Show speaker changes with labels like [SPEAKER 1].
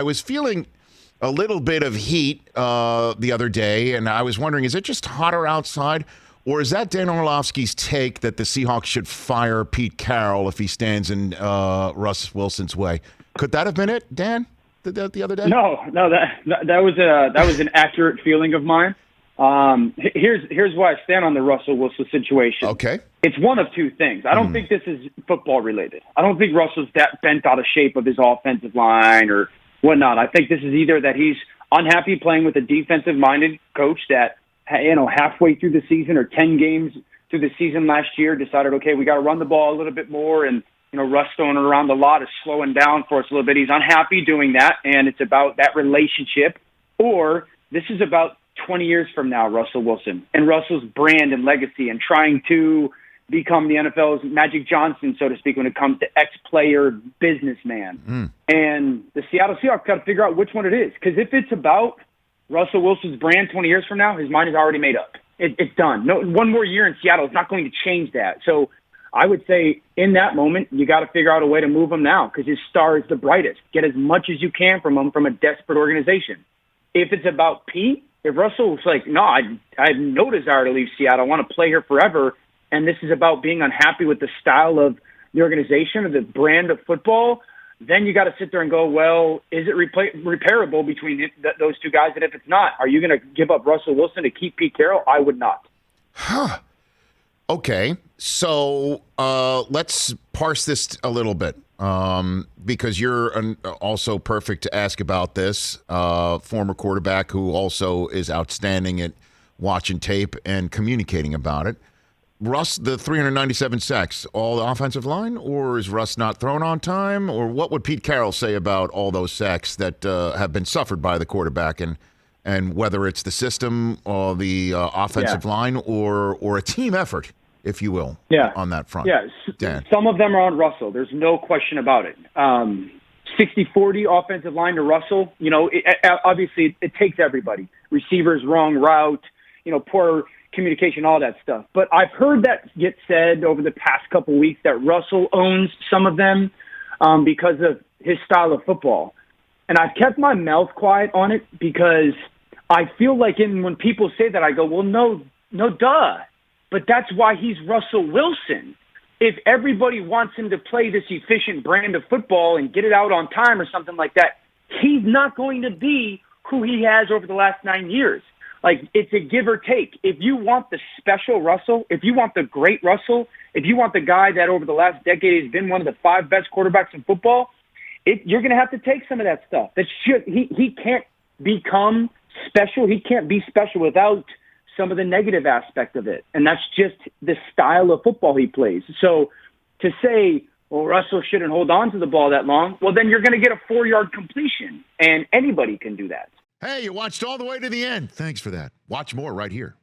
[SPEAKER 1] I was feeling a little bit of heat the other day, and I was wondering, is it just hotter outside, or is that Dan Orlovsky's take that the Seahawks should fire Pete Carroll if he stands in Russ Wilson's way? Could that have been it, Dan, the other day?
[SPEAKER 2] No, that was an accurate feeling of mine. Here's why I stand on the Russell Wilson situation.
[SPEAKER 1] Okay.
[SPEAKER 2] It's one of two things. I don't think this is football related. I don't think Russell's that bent out of shape of his offensive line or whatnot. I think this is either that he's unhappy playing with a defensive-minded coach that, halfway through the season or 10 games through the season last year decided, okay, we got to run the ball a little bit more, and Russ throwing it around a lot is slowing down for us a little bit. He's unhappy doing that, and it's about that relationship. Or this is about 20 years from now, Russell Wilson and Russell's brand and legacy and trying to become the NFL's Magic Johnson, so to speak, when it comes to ex-player businessman. And the Seattle Seahawks got to figure out which one it is. Because if it's about Russell Wilson's brand 20 years from now, his mind is already made up. It's done. No, one more year in Seattle is not going to change that. So I would say in that moment, you got to figure out a way to move him now because his star is the brightest. Get as much as you can from him from a desperate organization. If it's about Pete, if Russell's like, no, I have no desire to leave Seattle. I want to play here forever. And this is about being unhappy with the style of the organization or the brand of football, then you got to sit there and go, well, is it repairable between those two guys? And if it's not, are you going to give up Russell Wilson to keep Pete Carroll? I would not.
[SPEAKER 1] Okay, so let's parse this a little bit because you're also perfect to ask about this. Former quarterback who also is outstanding at watching tape and communicating about it. Russ, the 397 sacks, all the offensive line, or is Russ not thrown on time? Or what would Pete Carroll say about all those sacks that have been suffered by the quarterback, and whether it's the system or the offensive line or a team effort, if you will, on that front?
[SPEAKER 2] Yeah,
[SPEAKER 1] Dan.
[SPEAKER 2] Some of them are on Russell. There's no question about it. 60-40 offensive line to Russell. Obviously it takes everybody. Receivers, wrong route, poor communication, all that stuff. But I've heard that get said over the past couple weeks that Russell owns some of them because of his style of football. And I've kept my mouth quiet on it because I feel like when people say that, I go, well, no, duh. But that's why he's Russell Wilson. If everybody wants him to play this efficient brand of football and get it out on time or something like that, he's not going to be who he has over the last 9 years. Like, it's a give or take. If you want the special Russell, if you want the great Russell, if you want the guy that over the last decade has been one of the 5 best quarterbacks in football, you're going to have to take some of that stuff. He can't become special. He can't be special without some of the negative aspect of it. And that's just the style of football he plays. So to say, well, Russell shouldn't hold on to the ball that long, well, then you're going to get a 4-yard completion, and anybody can do that.
[SPEAKER 1] Hey, you watched all the way to the end. Thanks for that. Watch more right here.